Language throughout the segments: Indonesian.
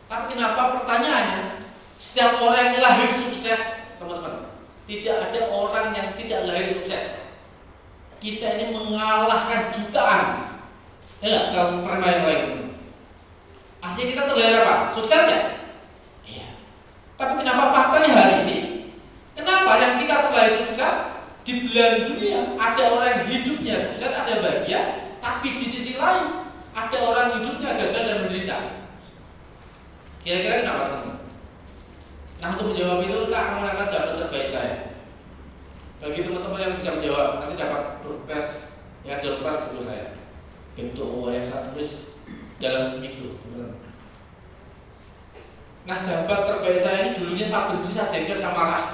Tapi kenapa pertanyaannya, setiap orang yang lahir sukses, teman-teman? Tidak ada orang yang tidak lahir sukses. Kita ini mengalahkan jutaan. Ya nggak, sperma yang lain. Akhirnya kita terlahir apa? Sukses ya? Iya. Tapi kenapa faktanya hari ini? Kenapa yang kita terlahir sukses di belahan dunia ada orang yang hidupnya sukses, ada bahagia, tapi di sisi lain ada orang hidupnya gagal dan menderita. Kira-kira kenapa teman-teman? Nah, untuk menjawab itu saya akan menggunakan sahabat terbaik saya. Bagi teman-teman yang bisa menjawab, nanti dapat progres ya, progres buku saya. Bentuk yang saya tulis dalam seminggu. Nah, sahabat terbaik saya ini dulunya saya benci, saya jengkel, saya marah.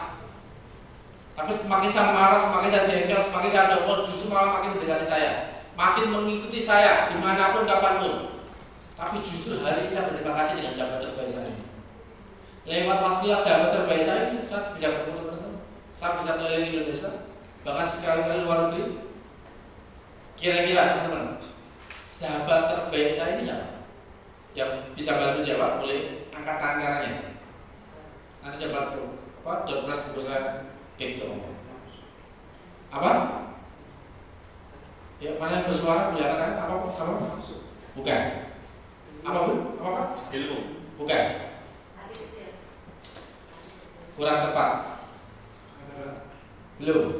Tapi semakin saya marah, semakin saya jengkel, semakin saya dongkol, justru malah makin mendekati saya, makin mengikuti saya dimanapun kapanpun. Tapi justru hari ini saya berterima kasih dengan sahabat terbaik saya. Lewat wasilah sahabat terbaik saya ini, saya bisa bertemu teman-teman, saya bisa keliling Indonesia, bahkan sekali-kali luar negeri. Kira-kira teman-teman, sahabat terbaik saya ini siapa? Yang bisa bantu jawab, boleh angkat tangan kanannya. Nanti coba apa? Dompet buku saya. Gitu. Apa? Ya, mana yang bersuara boleh katakan apa? Bukan. Apa pun? Apa? Ilmu. Bukan. Kurang tepat. Belum.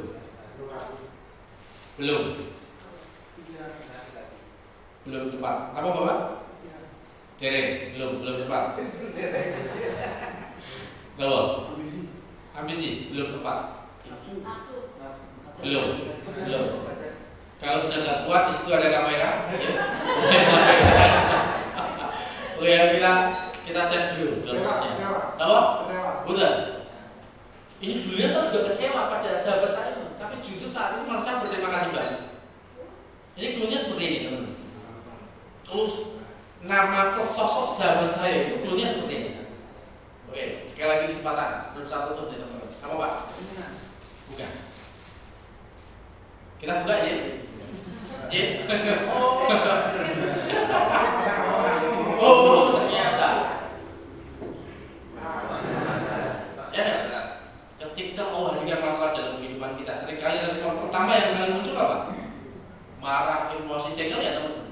Belum tepat. Apa Bapak? Dereng. Belum tepat. Belum. Ambisi, belum tepat. Belum. Kalau sudah nggak kuat, di situ ada kamera. Ya. Yang bilang kita save dulu. Tahu? Bukan. Ini dulunya saya sudah kecewa pada sahabat saya, tapi justru saat ini malah saya berterima kasih banyak. Ini dulunya seperti ini, teman-teman. Kalau nama sesosok sahabat saya itu dulunya seperti ini. Oke, sekali lagi kesempatan sebelum saya tutup nih teman-teman. Apa Pak? Bukan. Kita buka ya. Ya. Oh, ternyata. Ya, ketika ada masalah dalam kehidupan kita, seringkali respon pertama yang paling muncul apa? Marah, emosi, jengkel ya teman-teman.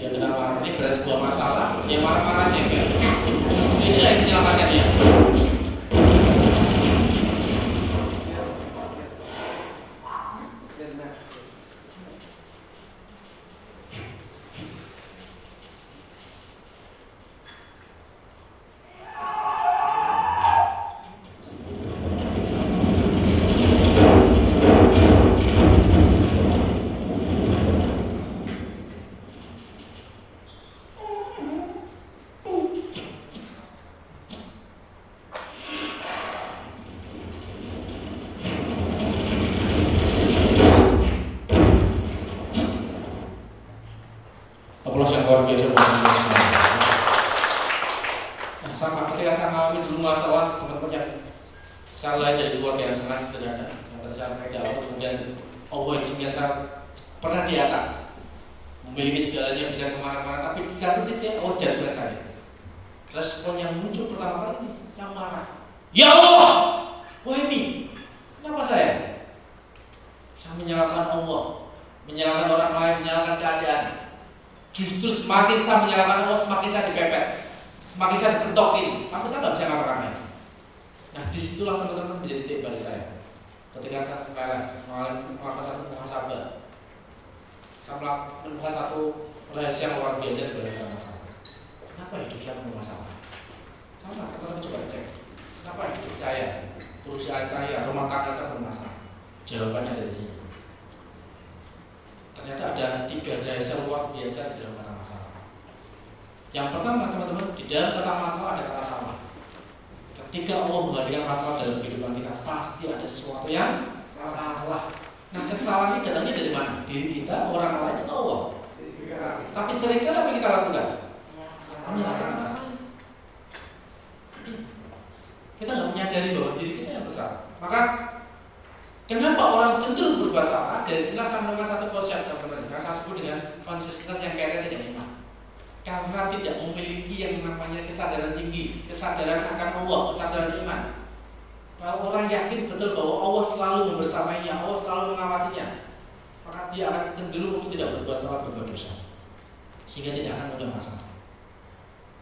Ya kenapa? Ini berat sebuah masalah. Yang marah-marah jengkel. Ini yang menyelamatkannya. Aplaus yang luar biasa buat teman-teman. Nah, sama ketika saya mengalami dulu masalah teman-teman yang saya lahir dari keluarga yang sangat sederhana, yang tadi saya pakai awal, kemudian Allah izinkan saya pernah di atas, memiliki segalanya, bisa kemana-mana, tapi di satu titik Allah jatuhkan saya. Respon yang muncul pertama kali saya marah. Ya Allah, wah ini, kenapa saya? Saya menyalahkan Allah, menyalahkan orang lain, menyalahkan keadaan. Justru semakin saya menyalahkan Allah, semakin saya dipepet, semakin saya dipentokin, sampai saya nggak bisa ngapa-ngapain. Nah, disitulah teman-teman menjadi titik balik saya. Ketika saya melakukan satu muhasabah, saya menemukan satu rahasia yang luar biasa di balik masalah. Kenapa hidup saya penuh masalah? Sama, teman-teman coba cek. Kenapa hidup saya, perusahaan saya, rumah tangga saya bermasalah? Jawabannya ada di sini. Ternyata ada 3 rahasia luar biasa di dalam kata masalah. Yang pertama teman-teman, di dalam kata masalah ada kata salah. Ketika Allah menghadirkan masalah dalam kehidupan kita, pasti ada sesuatu yang salah. Nah, kesalahan ini datangnya dari mana? Diri kita, orang lain, atau Allah? Tapi seringkali apa yang kita lakukan? Menyalahkan orang lain. Kita nggak menyadari bahwa diri kita yang bersalah. Maka Kenapa orang cenderung berbuat salah? Dari sini saya menemukan satu konsep teman-teman, yang saya sebut dengan konsistensi yang kaitannya dengan iman. Karena tidak memiliki yang namanya kesadaran tinggi, kesadaran akan Allah, kesadaran iman. Kalau orang yakin betul bahwa Allah selalu membersamainya, Allah selalu mengawasinya, maka dia akan cenderung untuk tidak berbuat salah, berbuat dosa, sehingga tidak akan mudah masalah.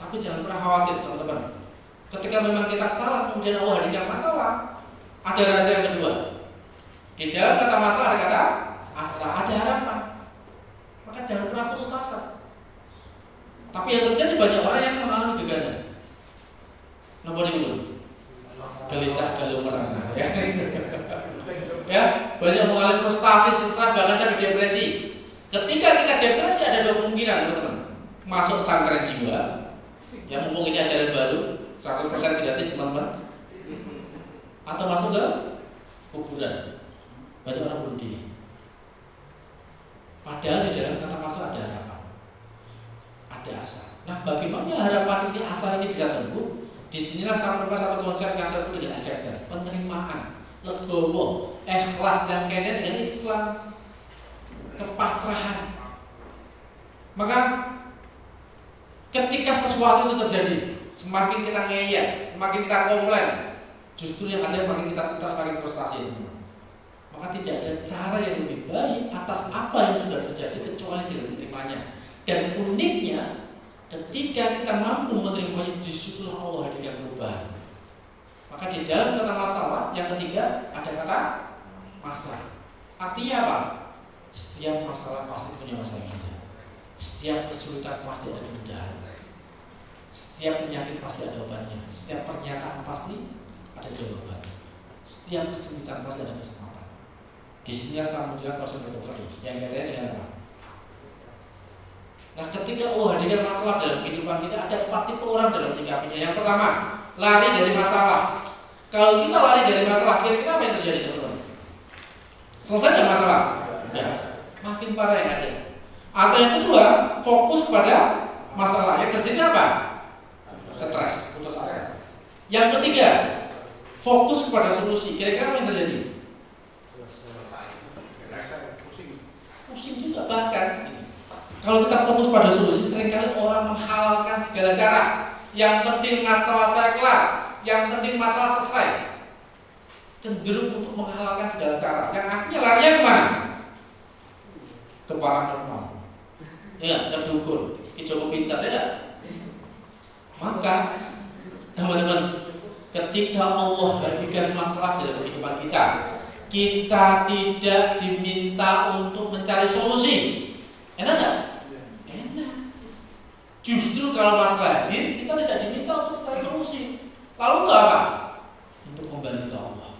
Tapi jangan pernah khawatir teman-teman. Ketika memang kita salah, kemudian Allah hadirkan masalah, ada rahasia yang kedua. Di dalam kata masalah ada kata asa, ada harapan. Maka jangan pernah putus asa. Tapi yang terjadi banyak orang yang mengalami gegana. Napa niku? Gelisah galuh merana ya. Ya, banyak mengalami frustasi, stres, bahkan sampai depresi. Ketika kita depresi ada dua kemungkinan, teman-teman. Masuk pesantren jiwa, yang mumpung ini ajaran baru, 100% gratis, teman-teman. Atau masuk ke kuburan. Banyak orang bunuh diri. Padahal di dalam kata masuk ada harapan, ada asa. Nah, bagaimana harapan ini, asa ini bisa tumbuh? Disinilah saya menemukan satu konsep yang saya sebut dengan ajaran penerimaan, legowo, ikhlas dan kaitannya dengan Islam, kepasrahan. Maka ketika sesuatu itu terjadi, semakin kita ngeyel, semakin kita komplain, justru yang ada makin kita stres, makin frustasi. Maka tidak ada cara yang lebih baik atas apa yang sudah terjadi kecuali dengan menerimanya. Dan uniknya, ketika kita mampu menerimanya, disitulah Allah hadirkan perubahan. Maka di dalam kata masalah yang ketiga ada kata masa. Artinya apa? Setiap masalah pasti punya masa yang indah. Setiap kesulitan pasti ada kemudahan. Setiap penyakit pasti ada obatnya. Setiap pernyataan pasti ada jawabannya. Setiap kesulitan pasti ada kesempatan. Di sini saya menjelaskan konsep recovery yang kaitannya dengan apa? Nah, ketika Allah hadirkan masalah dalam kehidupan kita, ada 4 tipe orang dalam menyikapinya. Yang pertama, lari dari masalah. Kalau kita lari dari masalah, kira-kira apa yang terjadi, teman-teman? Selesai nggak masalah? Ya, makin parah yang ada. Atau yang kedua, fokus pada masalah. Yang terjadi apa? Stres, putus asa. Yang ketiga, fokus pada solusi. Kira-kira apa yang terjadi? Pusing juga. Bahkan kalau kita fokus pada solusi, seringkali orang menghalalkan segala cara. Yang penting masalah saya kelar, yang penting masalah selesai. Cenderung untuk menghalalkan segala cara. Yang akhirnya larinya kemana? Ke paranormal. Ya, ke dukun, ke Joko Pintar, ya. Maka teman-teman, ketika Allah hadirkan masalah dalam kehidupan kita, kita tidak diminta untuk mencari solusi. Enak nggak? Enak. Justru kalau masalah hadir, kita tidak diminta untuk mencari solusi. Lalu untuk apa? Untuk kembali ke Allah,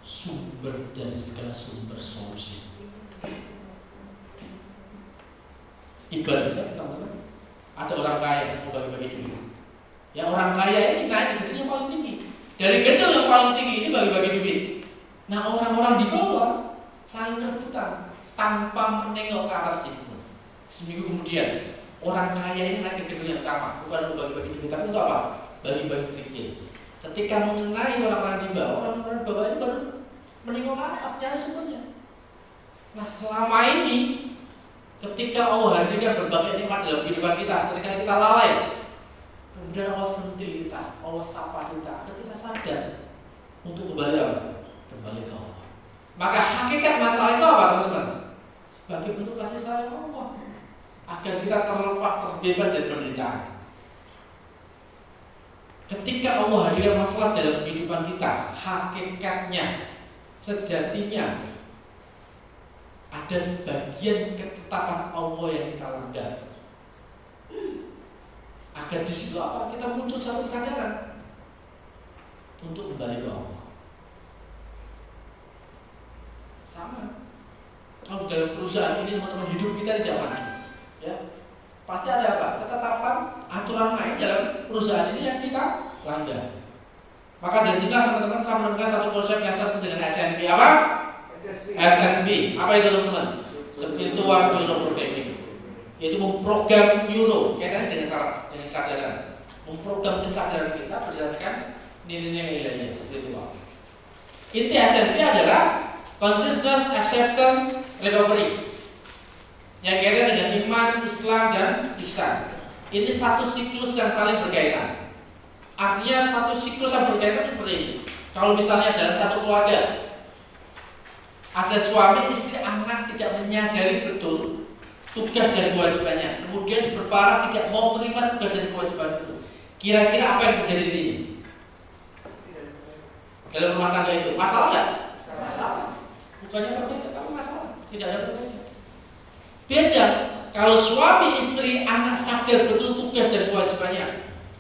sumber dari segala sumber solusi. Ibaratnya teman-teman, ada orang kaya mau bagi-bagi duit. Ya, orang kaya ini naik ke gedung yang paling tinggi. Dari gedung yang paling tinggi ini bagi-bagi duit. Nah, orang-orang di bawah saling rebutan tanpa menengok ke atas itu. Seminggu kemudian, orang kaya ini naik ke gedung yang sama, bukan untuk bagi-bagi duit, tapi untuk apa? Bagi-bagi kerikil. Ketika mengenai orang-orang di bawah, orang-orang di bawah ini baru menengok ke atas, nyari sumbernya. Nah, selama ini ketika Allah hadirkan berbagai nikmat dalam kehidupan kita, seringkali kita lalai. Kemudian Allah sentil kita, Allah sapa kita, agar kita sadar untuk kembali ke Allah. Maka hakikat masalah itu apa, teman-teman? Sebagai bentuk kasih sayang Allah, agar kita terlepas, terbebas dari penderitaan. Ketika Allah hadirkan masalah dalam kehidupan kita, hakikatnya, sejatinya ada sebagian ketetapan Allah yang kita langgar. Agar di situ apa? Kita muncul satu kesadaran untuk kembali ke Allah. Sama. Kalau dalam perusahaan ini teman-teman, hidup kita tidak maju, ya pasti ada apa? Ketetapan, aturan main dalam perusahaan ini yang kita langgar. Maka dari sini teman-teman, saya menemukan satu konsep yang saya sebut dengan SNP. Apa? SNP. Apa itu, teman-teman? Spiritual Neuroprogramming. Yaitu memprogram neuro, kaitannya dengan kesadaran. Memprogram kesadaran kita berdasarkan nilai-nilai ilahiyah spiritual. Inti SNP adalah Consciousness, acceptance, recovery. Yang kaitan dengan iman, Islam, dan ihsan. Ini satu siklus yang saling berkaitan. Artinya satu siklus yang berkaitan seperti ini. Kalau misalnya dalam satu keluarga ada suami, istri, anak tidak menyadari betul tugas dan kewajibannya, kemudian berparah tidak mau menerima tugas dan kewajiban itu, kira-kira apa yang terjadi di sini? Dalam rumah tangga itu masalah nggak? Masalah. Bukannya berbeda, tapi masalah. Tidak ada perbedaan. Beda. Kalau suami, istri, anak sadar betul tugas dan kewajibannya,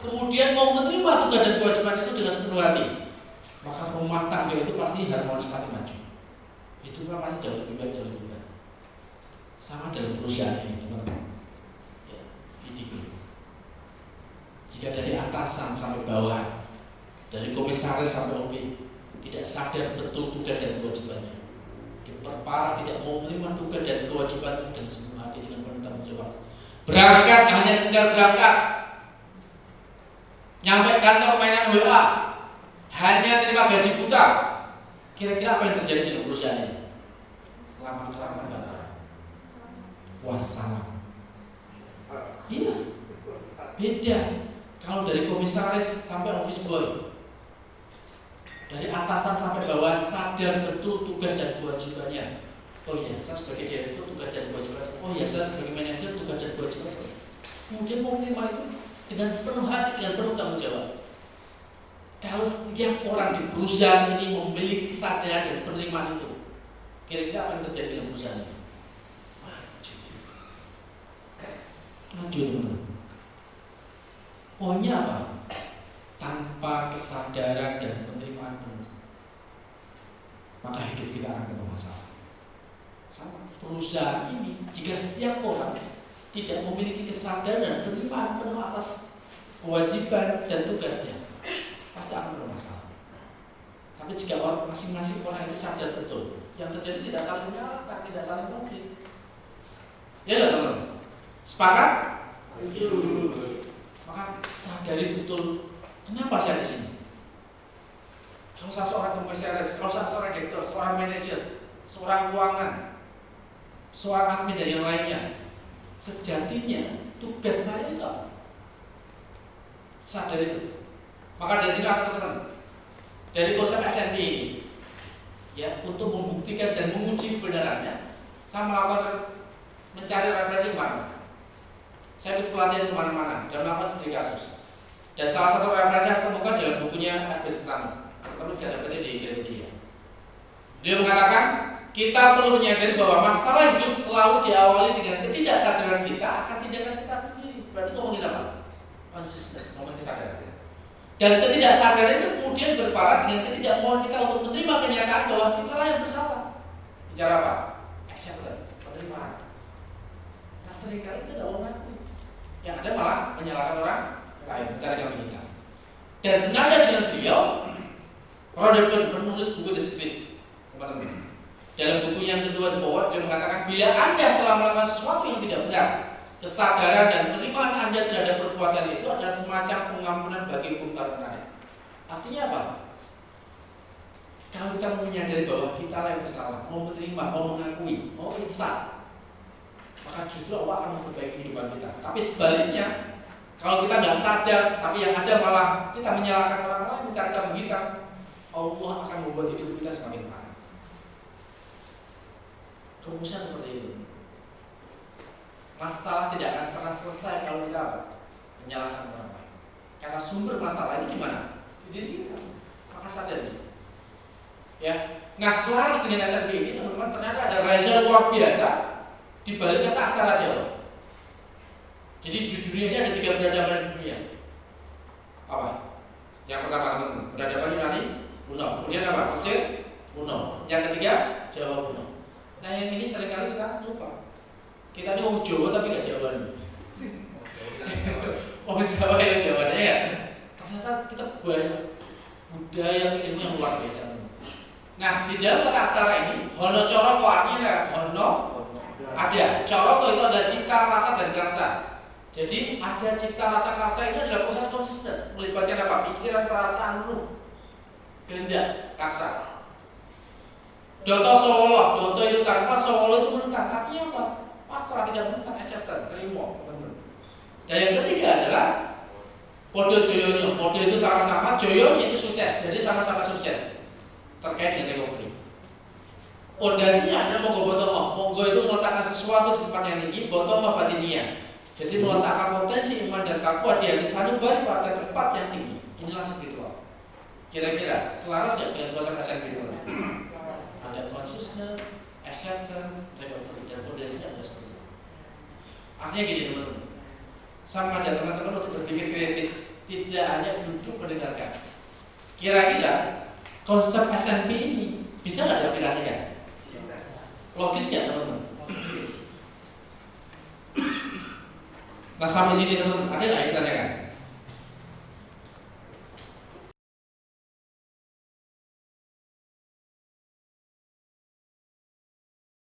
kemudian mau menerima tugas dan kewajiban itu dengan sepenuh hati, maka rumah tangga itu pasti harmonis, pasti maju. Itu kan pasti jauh lebih baik, jauh lebih baik. Sama dalam perusahaan ini, teman-teman. Ya, video. Jika dari atasan sampai bawah, dari komisaris sampai OP, tidak sadar betul tugas dan kewajibannya, diperparah tidak mau menerima tugas dan kewajiban dengan sepenuh hati, dengan penuh tanggung jawab. Berangkat hanya sekedar berangkat, nyampe kantor mainan WA, hanya terima gaji buta. Kira-kira apa yang terjadi di perusahaan ini? Lama-kelamaan wassalam. Iya, beda. Kalau dari komisaris sampai office boy, dari atasan sampai bawah sadar betul tugas dan kewajibannya. Oh iya, saya sebagai direktur tugas dan kewajiban. Oh iya, saya sebagai manajer tugas dan kewajiban. Kemudian mau menerima itu dengan sepenuh hati, dengan penuh tanggung jawab. Kalau setiap orang di perusahaan ini memiliki kesadaran dan penerimaan itu, kira-kira apa yang terjadi dalam perusahaan ini? Maju teman-teman. Poinnya apa? Tanpa kesadaran dan penerimaan penuh, maka hidup kita akan bermasalah. Sama perusahaan ini, jika setiap orang tidak memiliki kesadaran dan penerimaan penuh atas kewajiban dan tugasnya, pasti akan bermasalah. Tapi jika orang masing-masing orang itu sadar betul, yang terjadi tidak saling menyalahkan, tidak saling konflik. Ya nggak teman-teman? Sepakat? Maka sadari betul kenapa saya di sini. Kalau saya seorang komisaris, kalau saya seorang direktur, seorang manajer, seorang keuangan, seorang admin dan yang lainnya, sejatinya tugas saya itu apa? Sadari itu. Maka dari sini teman-teman, dari konsep SNP ini, ya, untuk membuktikan dan menguji kebenarannya, saya melakukan mencari referensi kemana. Saya ikut pelatihan kemana-mana dan melakukan studi kasus. Dan salah satu referensi yang saya temukan dalam bukunya Agus Tano. Teman-teman bisa dapatnya di Gramedia. Dia mengatakan kita perlu menyadari bahwa masalah hidup selalu diawali dengan ketidaksadaran kita akan tindakan kita sendiri. Berarti ngomongin apa? Konsisten, ngomongin kesadaran. Dan ketidaksadaran itu kemudian berparah dengan ketidakmauan kita untuk menerima kenyataan bahwa kita lah yang bersalah. Bicara apa? Acceptance, penerimaan. Nah seringkali kita tidak mau mengakui. Yang ada malah menyalahkan orang lain, mencari kambing hitam. Dan senada dengan beliau, Rutherford menulis buku The Spirit, teman-teman. Dalam buku yang kedua di bawah, dia mengatakan bila Anda telah melakukan sesuatu yang tidak benar, kesadaran dan penerimaan Anda terhadap perbuatan itu adalah semacam pengampunan bagi hukum taruhan. Artinya apa? Kalau kita menyadari bahwa kita lah yang bersalah, mau menerima, mau mengakui, mau insaf, maka justru Allah akan memperbaiki kehidupan kita. Tapi sebaliknya, kalau kita nggak sadar, tapi yang ada malah kita menyalahkan orang lain, mencari kambing hitam, Allah akan membuat hidup kita semakin parah. Rumusnya seperti itu. Masalah tidak akan pernah selesai kalau kita menyalahkan orang lain. Karena sumber masalah ini gimana? Di diri kita. Maka sadar. Ya. Nah, selaras dengan SNP ini, teman-teman, ternyata ada rahasia luar biasa di balik kata aksara Jawa. Jadi di dunia ini ada 3 peradaban di dunia. Apa? Yang pertama, teman-teman, peradaban Yunani kuno. Kemudian apa? Mesir kuno. Yang ketiga, Jawa kuno. Nah yang ini seringkali kita lupa. Kita ini orang Jawa tapi gak Jawa nih. Orang Jawa yang Jawanya ya. Ternyata kita banyak budaya ilmu yang luar biasa. Nah di dalam kata aksara ini, hono coroko artinya hono ada. Coroko itu ada cipta, rasa dan karsa. Jadi ada cipta, rasa, karsa ini adalah proses konsisten. Melibatkan apa? Pikiran, perasaan, ruh, kehendak, karsa. Doto Solo, doto itu tanpa, Solo itu menentang. Artinya apa? Pasrah, tidak menentang, acceptance, terima. Dan yang ketiga adalah Podo Joyonya. Podo itu sama-sama, Joyonya itu sukses. Jadi sama-sama sukses terkait dengan recovery. Pondasinya adalah monggo bottom up. Monggo itu meletakkan sesuatu di tempat yang tinggi, bottom up batinia. Jadi meletakkan potensi iman dan takwa di hati sanubari pada tempat yang tinggi. Inilah spiritual. Kira-kira selaras ya dengan konsep spiritual. Ada consciousness, acceptance, recovery, dan pondasinya ada seperti itu. Artinya gini teman-teman. Sama aja teman-teman untuk berpikir kritis, tidak hanya duduk mendengarkan. Kira-kira konsep SMP ini bisa nggak diaplikasikan? Logis ya teman-teman. Nah sampai sini teman-teman, ada nggak yang ditanyakan?